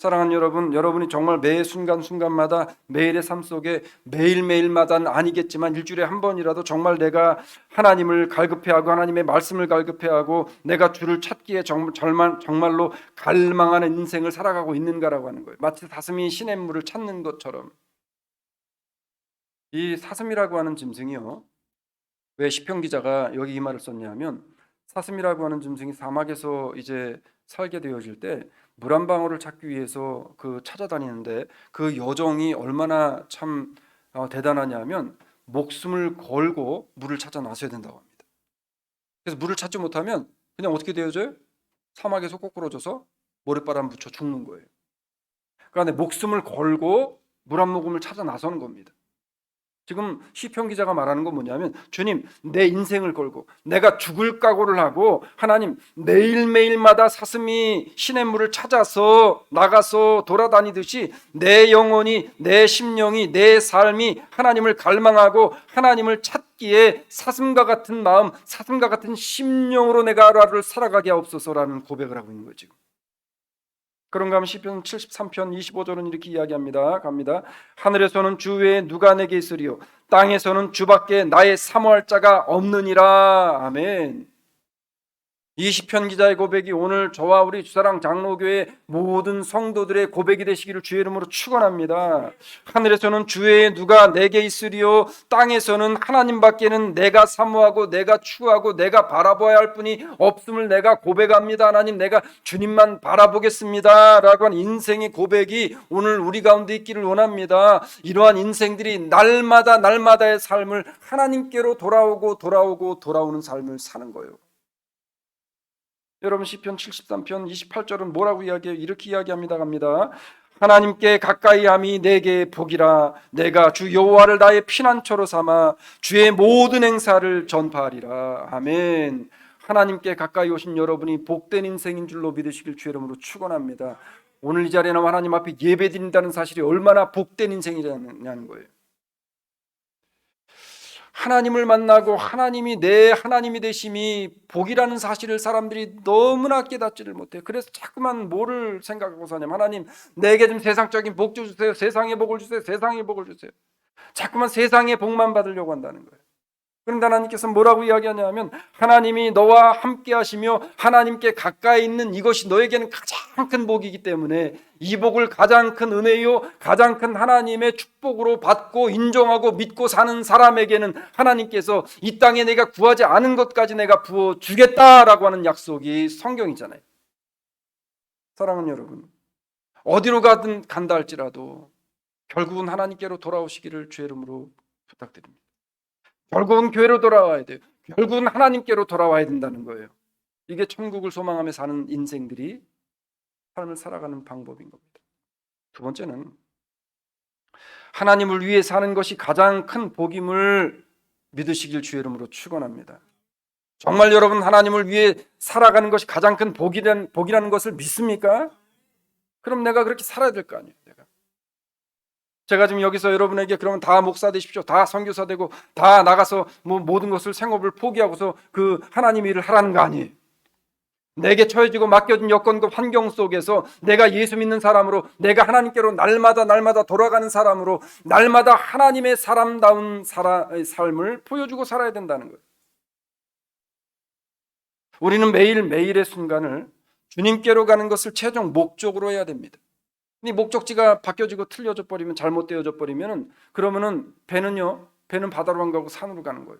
사랑하는 여러분, 여러분이 정말 매 순간순간마다 매일의 삶 속에 매일매일마다는 아니겠지만 일주일에 한 번이라도 정말 내가 하나님을 갈급해하고 하나님의 말씀을 갈급해하고 내가 주를 찾기에 정말로 갈망하는 인생을 살아가고 있는가라고 하는 거예요. 마치 사슴이 시냇물을 찾는 것처럼. 이 사슴이라고 하는 짐승이요, 왜 시편 기자가 여기 이 말을 썼냐면 사슴이라고 하는 짐승이 사막에서 이제 살게 되어질 때 물 한 방울을 찾기 위해서 찾아다니는데 그 여정이 얼마나 참 대단하냐면 목숨을 걸고 물을 찾아 나서야 된다고 합니다. 그래서 물을 찾지 못하면 그냥 어떻게 되어져요? 사막에서 꼬꾸러져서 모래바람 붙여 죽는 거예요. 그러니까 목숨을 걸고 물 한 모금을 찾아 나서는 겁니다. 지금 시편 기자가 말하는 건 뭐냐면, 주님, 내 인생을 걸고 내가 죽을 각오를 하고 하나님 매일매일마다 사슴이 시냇물을 찾아서 나가서 돌아다니듯이 내 영혼이, 내 심령이, 내 삶이 하나님을 갈망하고 하나님을 찾기에 사슴과 같은 마음, 사슴과 같은 심령으로 내가 하루하루를 살아가게 하옵소서라는 고백을 하고 있는 거죠. 그런가 하면 시편 73편 25절은 이렇게 이야기합니다. 갑니다. 하늘에서는 주 외에 누가 내게 있으리요, 땅에서는 주밖에 나의 사모할 자가 없느니라. 아멘. 이 시편 기자의 고백이 오늘 저와 우리 주사랑 장로교회 모든 성도들의 고백이 되시기를 주의 이름으로 축원합니다. 하늘에서는 주 외에 누가 내게 있으리요, 땅에서는 하나님밖에는 내가 사모하고 내가 추구하고 내가 바라봐야 할 분이 없음을 내가 고백합니다. 하나님, 내가 주님만 바라보겠습니다 라고 한 인생의 고백이 오늘 우리 가운데 있기를 원합니다. 이러한 인생들이 날마다의 삶을 하나님께로 돌아오는 삶을 사는 거예요. 여러분, 시편 73편 28절은 뭐라고 이야기해요? 이렇게 이야기합니다. 갑니다. 하나님께 가까이함이 내게 복이라. 내가 주 여호와를 나의 피난처로 삼아 주의 모든 행사를 전파하리라. 아멘. 하나님께 가까이 오신 여러분이 복된 인생인 줄로 믿으시길 주의 이름으로 축원합니다. 오늘 이 자리에 나와 하나님 앞에 예배드린다는 사실이 얼마나 복된 인생이냐는 거예요. 하나님을 만나고 하나님이 내 하나님이 되심이 복이라는 사실을 사람들이 너무나 깨닫지를 못해요. 그래서 자꾸만 뭐를 생각하고 사냐면, 하나님, 내게 좀 세상적인 복 주세요. 세상의 복을 주세요. 세상의 복을 주세요. 자꾸만 세상의 복만 받으려고 한다는 거예요. 그런데 하나님께서 뭐라고 이야기하냐면, 하나님이 너와 함께 하시며 하나님께 가까이 있는 이것이 너에게는 가장 큰 복이기 때문에 이 복을 가장 큰 은혜요, 가장 큰 하나님의 축복으로 받고 인정하고 믿고 사는 사람에게는 하나님께서 이 땅에 내가 구하지 않은 것까지 내가 부어주겠다라고 하는 약속이 성경이잖아요. 사랑하는 여러분, 어디로 가든 간다 할지라도 결국은 하나님께로 돌아오시기를 주의 이름으로 부탁드립니다. 결국은 교회로 돌아와야 돼요. 결국은 하나님께로 돌아와야 된다는 거예요. 이게 천국을 소망하며 사는 인생들이 삶을 살아가는 방법인 겁니다. 두 번째는 하나님을 위해 사는 것이 가장 큰 복임을 믿으시길 주의 이름으로 축원합니다. 정말 여러분, 하나님을 위해 살아가는 것이 가장 큰 복이라는 것을 믿습니까? 그럼 내가 그렇게 살아야 될 거 아니에요. 제가 지금 여기서 여러분에게 그러면 다 목사 되십시오, 다 선교사 되고 다 나가서 모든 것을 생업을 포기하고서 하나님 일을 하라는 거 아니에요. 내게 처해지고 맡겨진 여건과 환경 속에서 내가 예수 믿는 사람으로, 내가 하나님께로 날마다 돌아가는 사람으로, 날마다 하나님의 사람다운 삶을 보여주고 살아야 된다는 거예요. 우리는 매일매일의 순간을 주님께로 가는 것을 최종 목적으로 해야 됩니다. 이 목적지가 바뀌어지고 틀려져 버리면, 잘못되어져 버리면, 그러면은 배는 바다로 안 가고 산으로 가는 거예요.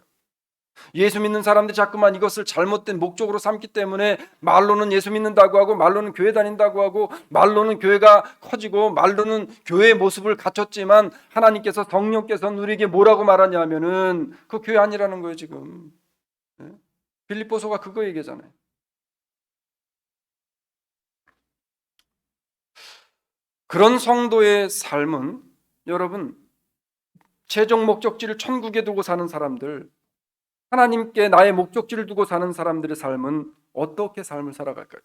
예수 믿는 사람들이 자꾸만 이것을 잘못된 목적으로 삼기 때문에 말로는 예수 믿는다고 하고, 말로는 교회 다닌다고 하고, 말로는 교회가 커지고, 말로는 교회의 모습을 갖췄지만 하나님께서, 성령께서 우리에게 뭐라고 말하냐면은 그 교회 아니라는 거예요. 지금 빌립보서가 그거 얘기잖아요. 그런 성도의 삶은, 여러분, 최종 목적지를 천국에 두고 사는 사람들, 하나님께 나의 목적지를 두고 사는 사람들의 삶은 어떻게 삶을 살아갈까요?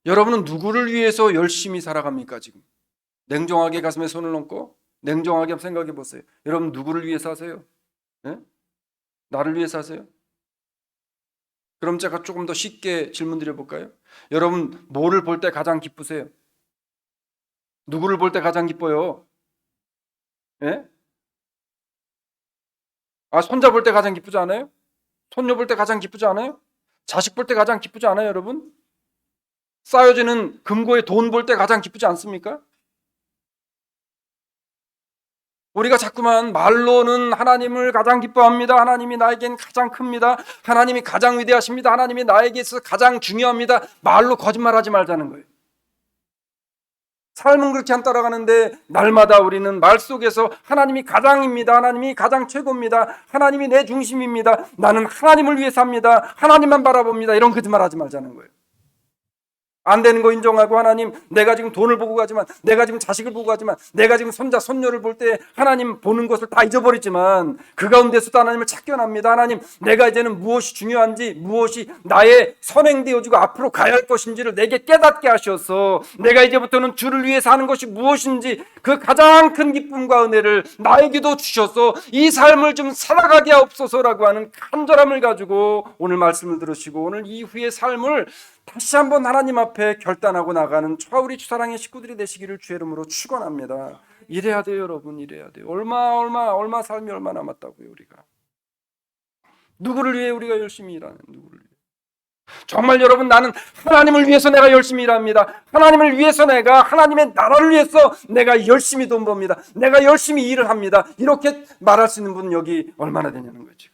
여러분은 누구를 위해서 열심히 살아갑니까? 지금 냉정하게 가슴에 손을 얹고 냉정하게 생각해 보세요. 여러분, 누구를 위해서 하세요? 네? 나를 위해서 하세요? 그럼 제가 조금 더 쉽게 질문 드려볼까요? 여러분, 뭐를 볼 때 가장 기쁘세요? 누구를 볼 때 가장 기뻐요? 예? 손자 볼 때 가장 기쁘지 않아요? 손녀 볼 때 가장 기쁘지 않아요? 자식 볼 때 가장 기쁘지 않아요, 여러분? 쌓여지는 금고에 돈 볼 때 가장 기쁘지 않습니까? 우리가 자꾸만 말로는 하나님을 가장 기뻐합니다. 하나님이 나에겐 가장 큽니다. 하나님이 가장 위대하십니다. 하나님이 나에게 있어서 가장 중요합니다. 말로 거짓말하지 말자는 거예요. 삶은 그렇게 안 따라가는데 날마다 우리는 말 속에서 하나님이 가장입니다. 하나님이 가장 최고입니다. 하나님이 내 중심입니다. 나는 하나님을 위해 삽니다. 하나님만 바라봅니다. 이런 거짓말하지 말자는 거예요. 안 되는 거 인정하고, 하나님, 내가 지금 돈을 보고 가지만, 내가 지금 자식을 보고 가지만, 내가 지금 손자 손녀를 볼 때 하나님 보는 것을 다 잊어버리지만 그 가운데서도 하나님을 찾겨납니다. 하나님, 내가 이제는 무엇이 중요한지, 무엇이 나의 선행되어지고 앞으로 가야 할 것인지를 내게 깨닫게 하셔서 내가 이제부터는 주를 위해 사는 것이 무엇인지 그 가장 큰 기쁨과 은혜를 나에게도 주셔서 이 삶을 좀 살아가게 하옵소서라고 하는 간절함을 가지고 오늘 말씀을 들으시고 오늘 이후의 삶을 다시 한번 하나님 앞에 결단하고 나가는 저와 우리 주사랑의 식구들이 되시기를 주의 이름으로 축원합니다. 이래야 돼요, 여러분. 이래야 돼요. 얼마 삶이 얼마 남았다고요, 우리가. 누구를 위해 우리가 열심히 일하는, 누구를 위해. 정말 여러분, 나는 하나님을 위해서 내가 열심히 일합니다. 하나님을 위해서 내가 하나님의 나라를 위해서 내가 열심히 돈 법니다. 내가 열심히 일을 합니다. 이렇게 말할 수 있는 분은 여기 얼마나 되냐는 거죠.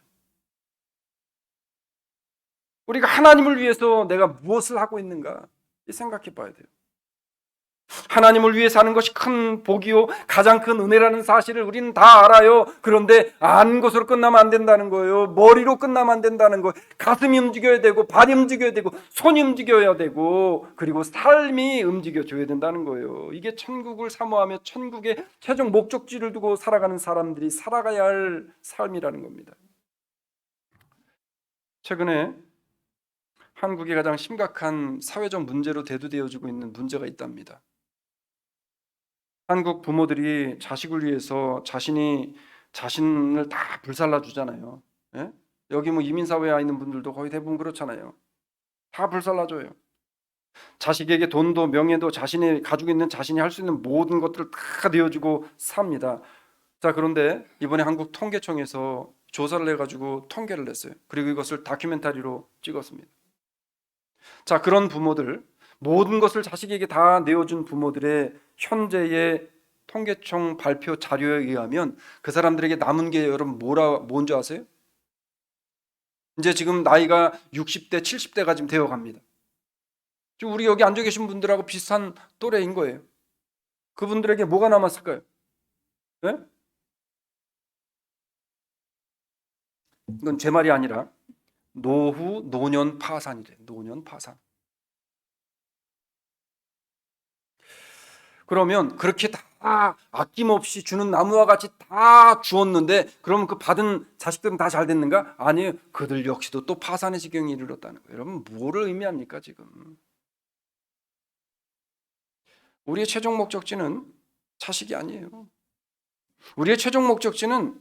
우리가 하나님을 위해서 내가 무엇을 하고 있는가 생각해 봐야 돼요. 하나님을 위해 사는 것이 큰 복이요 가장 큰 은혜라는 사실을 우리는 다 알아요. 그런데 아는 것으로 끝나면 안 된다는 거예요. 머리로 끝나면 안 된다는 거예요. 가슴이 움직여야 되고 발이 움직여야 되고 손이 움직여야 되고 그리고 삶이 움직여줘야 된다는 거예요. 이게 천국을 사모하며 천국의 최종 목적지를 두고 살아가는 사람들이 살아가야 할 삶이라는 겁니다. 최근에 한국의 가장 심각한 사회적 문제로 대두되어지고 있는 문제가 있답니다. 한국 부모들이 자식을 위해서 자신을 다 불살라 주잖아요. 예? 여기 뭐 이민사회에 와 있는 분들도 거의 대부분 그렇잖아요. 다 불살라 줘요. 자식에게 돈도 명예도 자신이 가지고 있는 자신이 할 수 있는 모든 것들을 다 내어주고 삽니다. 자, 그런데 이번에 한국 통계청에서 조사를 해가지고 통계를 냈어요. 그리고 이것을 다큐멘터리로 찍었습니다. 자, 그런 부모들, 모든 것을 자식에게 다 내어준 부모들의 현재의 통계청 발표 자료에 의하면 그 사람들에게 남은 게 여러분 뭔지 아세요? 이제 지금 나이가 60대, 70대가 지금 되어 갑니다. 지금 우리 여기 앉아 계신 분들하고 비슷한 또래인 거예요. 그분들에게 뭐가 남았을까요? 네? 이건 제 말이 아니라 노년 파산이래. 노년 파산. 그러면 그렇게 다 아낌없이 주는 나무와 같이 다 주었는데 그러면 그 받은 자식들은 다 잘 됐는가? 아니에요. 그들 역시도 또 파산의 지경에 이르렀다는 거예요. 여러분, 뭐를 의미합니까 지금? 우리의 최종 목적지는 자식이 아니에요. 우리의 최종 목적지는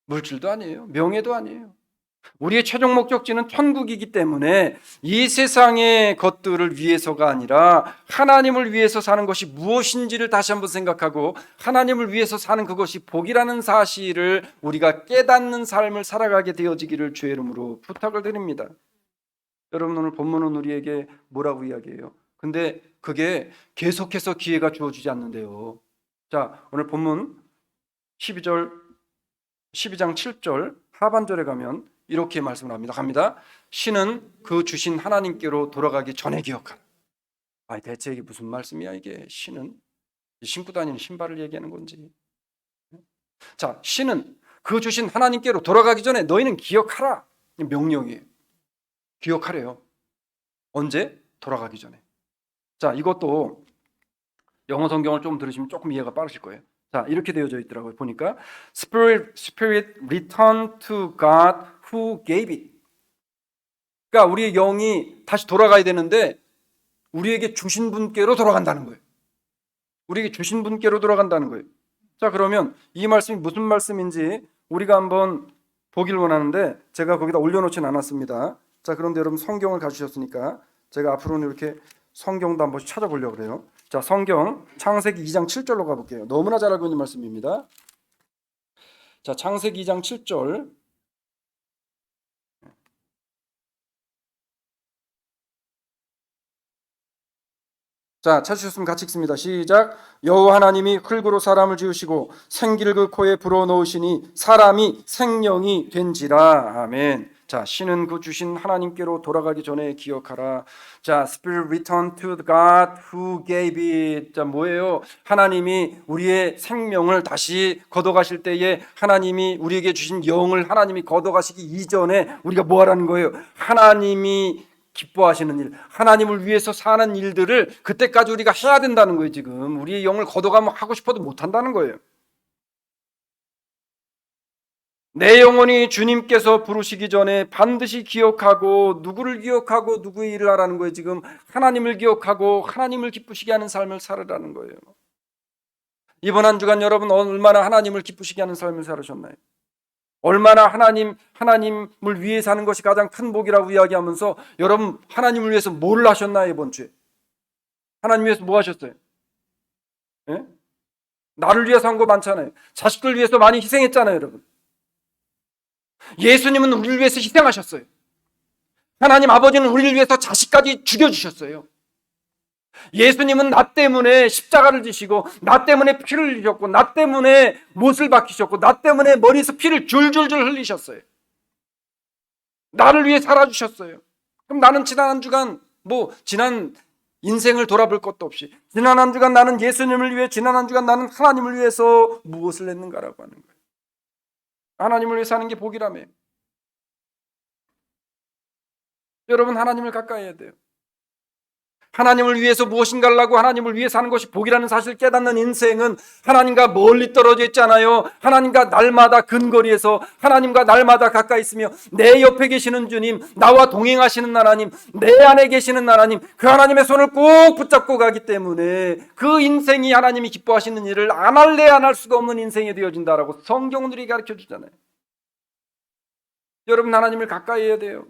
물질도 아니에요. 명예도 아니에요. 우리의 최종 목적지는 천국이기 때문에 이 세상의 것들을 위해서가 아니라 하나님을 위해서 사는 것이 무엇인지를 다시 한번 생각하고 하나님을 위해서 사는 그것이 복이라는 사실을 우리가 깨닫는 삶을 살아가게 되어지기를 주의 이름으로 부탁을 드립니다. 여러분, 오늘 본문은 우리에게 뭐라고 이야기해요? 근데 그게 계속해서 기회가 주어지지 않는데요. 자, 오늘 본문 12장 7절 하반절에 가면 이렇게 말씀을 합니다. 갑니다. 신은 그 주신 하나님께로 돌아가기 전에 기억하라. 대체 이게 무슨 말씀이야 이게? 신은 신고 다니는 신발을 얘기하는 건지. 자, 신은 그 주신 하나님께로 돌아가기 전에 너희는 기억하라. 명령이에요. 기억하래요. 언제? 돌아가기 전에. 자, 이것도 영어 성경을 좀 들으시면 조금 이해가 빠르실 거예요. 자, 이렇게 되어져 있더라고요. 보니까 Spirit return to God who gave it. 그러니까 우리의 영이 다시 돌아가야 되는데 우리에게 주신 분께로 돌아간다는 거예요. 우리에게 주신 분께로 돌아간다는 거예요. 자, 그러면 이 말씀이 무슨 말씀인지 우리가 한번 보길 원하는데 제가 거기다 올려놓진 않았습니다. 자, 그런데 여러분 성경을 가지셨으니까 제가 앞으로는 이렇게 성경도 한번 찾아보려고 그래요. 자, 성경 창세기 2장 7절로 가볼게요. 너무나 잘 알고 있는 말씀입니다. 자, 창세기 2장 7절. 자, 찾으셨으면 같이 읽습니다. 시작. 여호와 하나님이 흙으로 사람을 지으시고 생기를 그 코에 불어넣으시니 사람이 생명이 된지라. 아멘. 자, 신은 그 주신 하나님께로 돌아가기 전에 기억하라. 자, Spirit return to the God who gave it. 자, 뭐예요? 하나님이 우리의 생명을 다시 걷어가실 때에 하나님이 우리에게 주신 영을 하나님이 걷어가시기 이전에 우리가 뭐 하라는 거예요? 하나님이 기뻐하시는 일, 하나님을 위해서 사는 일들을 그때까지 우리가 해야 된다는 거예요. 지금 우리의 영을 걷어가면 하고 싶어도 못한다는 거예요. 내 영혼이 주님께서 부르시기 전에 반드시 기억하고, 누구를 기억하고 누구의 일을 하라는 거예요. 지금 하나님을 기억하고 하나님을 기쁘시게 하는 삶을 살으라는 거예요. 이번 한 주간 여러분 얼마나 하나님을 기쁘시게 하는 삶을 살으셨나요? 얼마나 하나님을 위해 사는 것이 가장 큰 복이라고 이야기하면서 여러분 하나님을 위해서 뭘 하셨나요? 이번 주에 하나님 위해서 뭐 하셨어요? 예? 나를 위해서 한 거 많잖아요. 자식들 위해서 많이 희생했잖아요. 여러분, 예수님은 우리를 위해서 희생하셨어요. 하나님 아버지는 우리를 위해서 자식까지 죽여주셨어요. 예수님은 나 때문에 십자가를 지시고, 나 때문에 피를 흘리셨고, 나 때문에 못을 박히셨고, 나 때문에 머리에서 피를 줄줄줄 흘리셨어요. 나를 위해 살아주셨어요. 그럼 나는 지난 한 주간 지난 인생을 돌아볼 것도 없이, 지난 한 주간 나는 예수님을 위해, 지난 한 주간 나는 하나님을 위해서 무엇을 했는가라고 하는 거예요. 하나님을 위해 사는 게 복이라며. 여러분, 하나님을 가까이 해야 돼요. 하나님을 위해서 무엇인가를 하고 하나님을 위해 사는 것이 복이라는 사실을 깨닫는 인생은 하나님과 멀리 떨어져 있잖아요. 하나님과 날마다 근거리에서, 하나님과 날마다 가까이 있으며, 내 옆에 계시는 주님, 나와 동행하시는 하나님, 내 안에 계시는 하나님, 그 하나님의 손을 꼭 붙잡고 가기 때문에 그 인생이 하나님이 기뻐하시는 일을 안 할래 안 할 수가 없는 인생이 되어진다라고 성경은 우리에게 가르쳐 주잖아요. 여러분, 하나님을 가까이 해야 돼요.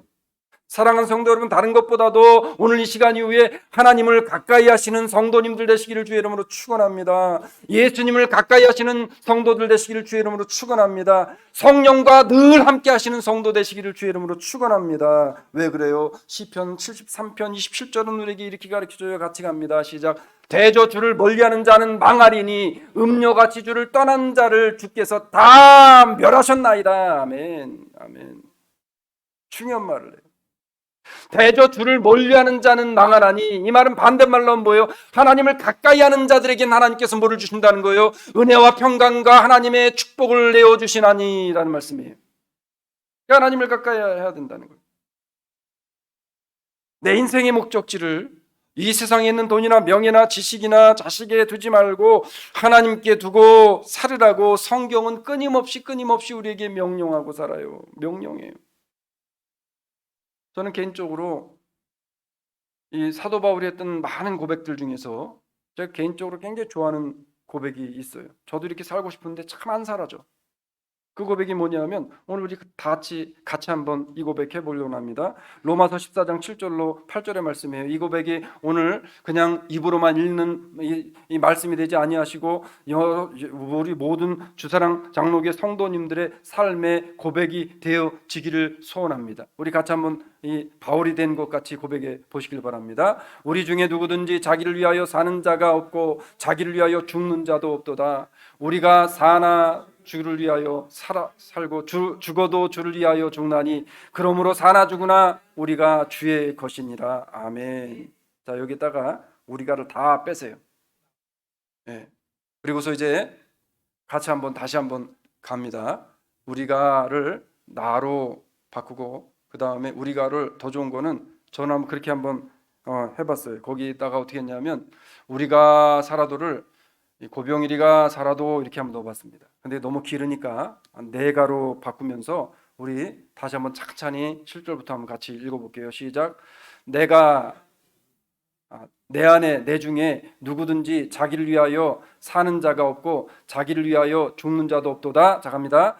사랑하는 성도 여러분, 다른 것보다도 오늘 이 시간 이후에 하나님을 가까이 하시는 성도님들 되시기를 주의 이름으로 축원합니다. 예수님을 가까이 하시는 성도들 되시기를 주의 이름으로 축원합니다. 성령과 늘 함께 하시는 성도 되시기를 주의 이름으로 축원합니다. 왜 그래요? 시편 73편 27절은 우리에게 이렇게 가르쳐줘요. 같이 갑니다. 시작. 대저 주를 멀리하는 자는 망하리니 음료같이 주를 떠난 자를 주께서 다 멸하셨나이다. 아멘. 아멘. 중요한 말을 해요. 대저 주를 멀리하는 자는 망하나니, 이 말은 반대말로 뭐예요? 하나님을 가까이 하는 자들에겐 하나님께서 뭐를 주신다는 거예요? 은혜와 평강과 하나님의 축복을 내어주시나니 라는 말씀이에요. 그러니까 하나님을 가까이 해야 된다는 거예요. 내 인생의 목적지를 이 세상에 있는 돈이나 명예나 지식이나 자식에 두지 말고 하나님께 두고 살으라고 성경은 끊임없이 우리에게 명령하고 살아요. 명령해요. 저는 개인적으로 이 사도 바울이 했던 많은 고백들 중에서 제가 개인적으로 굉장히 좋아하는 고백이 있어요. 저도 이렇게 살고 싶은데 참 안 살아져. 그 고백이 뭐냐면 오늘 우리 다 같이 한번 이 고백 해보려고 합니다. 로마서 14장 7절로 8절의 말씀이에요. 이 고백이 오늘 그냥 입으로만 읽는 이 말씀이 되지 아니하시고 우리 모든 주사랑 장로교 성도님들의 삶의 고백이 되어지기를 소원합니다. 우리 같이 한번 이 바울이 된 것 같이 고백해 보시길 바랍니다. 우리 중에 누구든지 자기를 위하여 사는 자가 없고 자기를 위하여 죽는 자도 없도다. 우리가 사나 주를 위하여 살고 죽어도 주를 위하여 죽나니 그러므로 사나 죽으나 우리가 주의 것이니라. 아멘. 자, 여기다가 우리가를 다 빼세요. 네. 그리고서 이제 같이 다시 한번 갑니다. 우리가를 나로 바꾸고, 그 다음에 우리가를 더 좋은 거는 저는 한번 그렇게 한번 해봤어요. 거기다가 어떻게 했냐면 우리가 살아도를 고병일이가 살아도 이렇게 한번 넣어봤습니다. 근데 너무 길으니까 내가로 바꾸면서 우리 다시 한번 찬찬히 7절부터 한번 같이 읽어볼게요. 시작. 내가 내 안에 내 중에 누구든지 자기를 위하여 사는 자가 없고 자기를 위하여 죽는 자도 없도다. 자, 갑니다.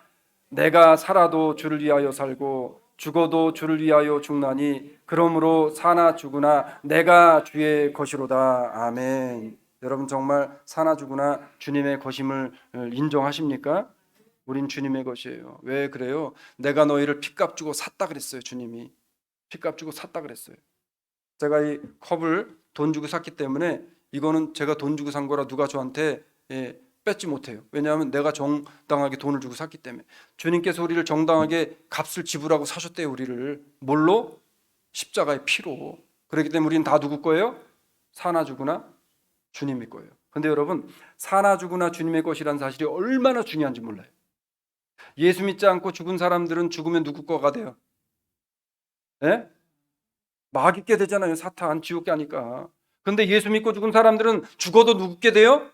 내가 살아도 주를 위하여 살고 죽어도 주를 위하여 죽나니 그러므로 사나 죽으나 내가 주의 것이로다. 아멘. 여러분, 정말 사나 죽으나 주님의 것임을 인정하십니까? 우린 주님의 것이에요. 왜 그래요? 내가 너희를 핏값 주고 샀다 그랬어요. 주님이 핏값 주고 샀다 그랬어요. 제가 이 컵을 돈 주고 샀기 때문에 이거는 제가 돈 주고 산 거라 누가 저한테 뺏지 못해요. 왜냐하면 내가 정당하게 돈을 주고 샀기 때문에. 주님께서 우리를 정당하게 값을 지불하고 사셨대요. 우리를 뭘로? 십자가의 피로. 그렇기 때문에 우리는 다 누구 거예요? 사나 죽으나 주님의 거예요. 근데 여러분, 사나 죽으나 주님의 것이라는 사실이 얼마나 중요한지 몰라요. 예수 믿지 않고 죽은 사람들은 죽으면 누구 거가 돼요? 예? 마귀 게 되잖아요. 사탄, 지옥 가니까. 근데 예수 믿고 죽은 사람들은 죽어도 누구께 돼요?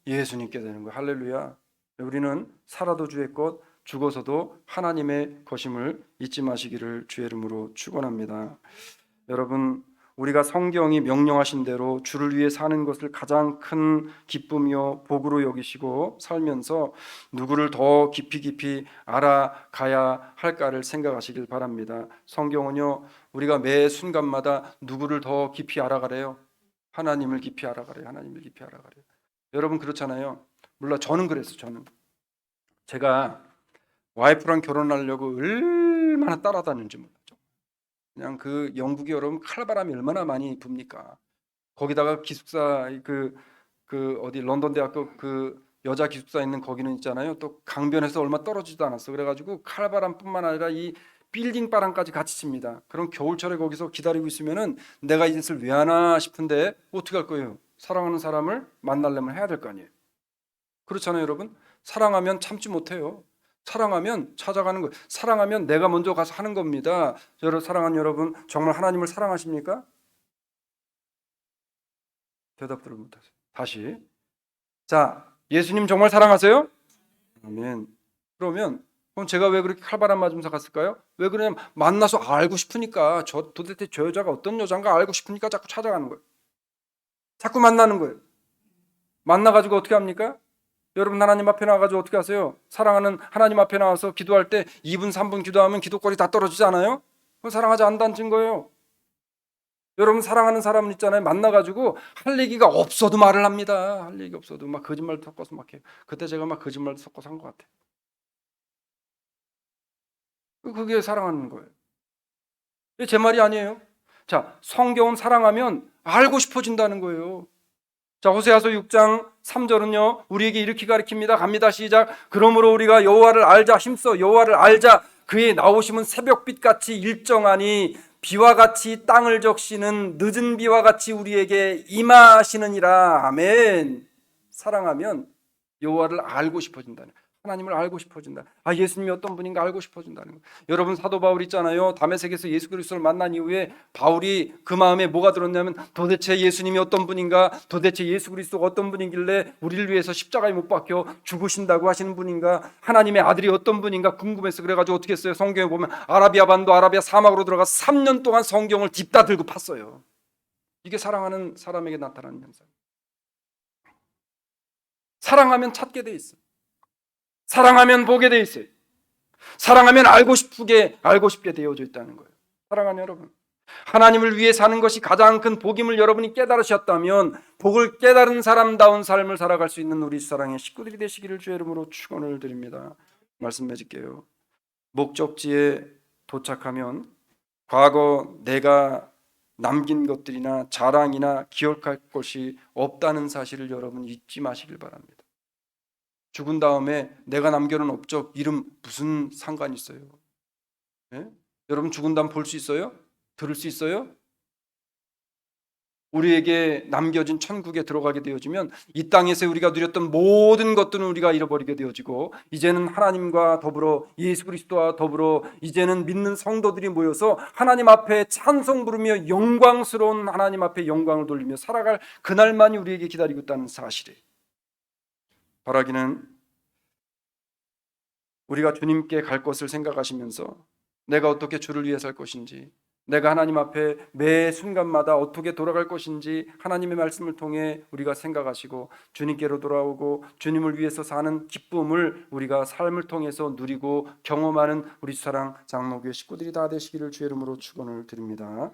예수님께 되는 거예요. 할렐루야. 우리는 살아도 주의 것, 죽어서도 하나님의 것임을 잊지 마시기를 주의 이름으로 축원합니다. 여러분, 우리가 성경이 명령하신 대로 주를 위해 사는 것을 가장 큰 기쁨이요 복으로 여기시고 살면서 누구를 더 깊이 알아가야 할까를 생각하시길 바랍니다. 성경은요, 우리가 매 순간마다 누구를 더 깊이 알아가래요? 하나님을 깊이 알아가래요. 하나님을 깊이 알아가래요. 여러분 그렇잖아요. 물론 저는 그랬어요. 저는 제가 와이프랑 결혼하려고 얼마나 따라다녔는지 몰라요. 그냥 그 영국이 여러분 칼바람이 얼마나 많이 붑니까? 거기다가 기숙사 그 어디 런던 대학교 그 여자 기숙사 있는 거기는 있잖아요. 또 강변에서 얼마 떨어지지도 않았어. 그래가지고 칼바람뿐만 아니라 이 빌딩 바람까지 같이 칩니다. 그럼 겨울철에 거기서 기다리고 있으면은 내가 이 짓을 왜 하나 싶은데 어떻게 할 거예요? 사랑하는 사람을 만나려면 해야 될 거 아니에요. 그렇잖아요, 여러분. 사랑하면 참지 못해요. 사랑하면 찾아가는 거예요. 사랑하면 내가 먼저 가서 하는 겁니다. 사랑하는 여러분, 정말 하나님을 사랑하십니까? 대답들을 못하세요. 다시. 자, 예수님 정말 사랑하세요? 아멘. 그럼 제가 왜 그렇게 칼바람 맞으면서 갔을까요? 왜 그러냐면 만나서 알고 싶으니까 도대체 저 여자가 어떤 여자인가 알고 싶으니까 자꾸 찾아가는 거예요. 자꾸 만나는 거예요. 만나가지고 어떻게 합니까? 여러분 하나님 앞에 나와가지고 어떻게 하세요? 사랑하는 하나님 앞에 나와서 기도할 때 2분 3분 기도하면 기도거리 다 떨어지지 않아요? 그건 사랑하지 않는다는 증거예요. 여러분 사랑하는 사람은 있잖아요. 만나가지고 할 얘기가 없어도 말을 합니다. 할 얘기 없어도 막 거짓말 섞어서 막 해요. 그때 제가 막 거짓말 섞어서 한 것 같아요. 그게 사랑하는 거예요. 제 말이 아니에요. 자, 성경은 사랑하면 알고 싶어진다는 거예요. 자, 호세아서 6장 3절은요. 우리에게 이렇게 가르칩니다. 갑니다. 시작. 그러므로 우리가 여호와를 알자. 힘써 여호와를 알자. 그의 나오심은 새벽빛 같이 일정하니 비와 같이 땅을 적시는 늦은 비와 같이 우리에게 임하시느니라. 아멘. 사랑하면 여호와를 알고 싶어진다는, 하나님을 알고 싶어진다. 예수님이 어떤 분인가 알고 싶어진다는 거. 여러분 사도 바울 있잖아요. 다메섹에서 예수 그리스도를 만난 이후에 바울이 그 마음에 뭐가 들었냐면 도대체 예수님이 어떤 분인가, 도대체 예수 그리스도가 어떤 분이길래 우리를 위해서 십자가에 못 박혀 죽으신다고 하시는 분인가, 하나님의 아들이 어떤 분인가 궁금해서 그래가지고 어떻게 했어요? 성경에 보면 아라비아 반도 아라비아 사막으로 들어가서 3년 동안 성경을 딥다 들고 팠어요. 이게 사랑하는 사람에게 나타나는 현상. 사랑하면 찾게 돼 있어. 사랑하면 보게 돼 있어요. 사랑하면 알고 싶게 되어져 있다는 거예요. 사랑하는 여러분, 하나님을 위해 사는 것이 가장 큰 복임을 여러분이 깨달으셨다면 복을 깨달은 사람다운 삶을 살아갈 수 있는 우리 사랑의 식구들이 되시기를 주의 이름으로 축원을 드립니다. 말씀 맺을게요. 목적지에 도착하면 과거 내가 남긴 것들이나 자랑이나 기억할 것이 없다는 사실을 여러분 잊지 마시길 바랍니다. 죽은 다음에 내가 남겨놓은 업적 이름 무슨 상관이 있어요? 예? 여러분 죽은 다음 볼 수 있어요? 들을 수 있어요? 우리에게 남겨진 천국에 들어가게 되어지면 이 땅에서 우리가 누렸던 모든 것들은 우리가 잃어버리게 되어지고 이제는 하나님과 더불어 예수 그리스도와 더불어 이제는 믿는 성도들이 모여서 하나님 앞에 찬송 부르며 영광스러운 하나님 앞에 영광을 돌리며 살아갈 그날만이 우리에게 기다리고 있다는 사실이에요. 바라기는 우리가 주님께 갈 것을 생각하시면서 내가 어떻게 주를 위해 살 것인지, 내가 하나님 앞에 매 순간마다 어떻게 돌아갈 것인지 하나님의 말씀을 통해 우리가 생각하시고 주님께로 돌아오고 주님을 위해서 사는 기쁨을 우리가 삶을 통해서 누리고 경험하는 우리 사랑 장로교회 식구들이 다 되시기를 주의 이름으로 축원을 드립니다.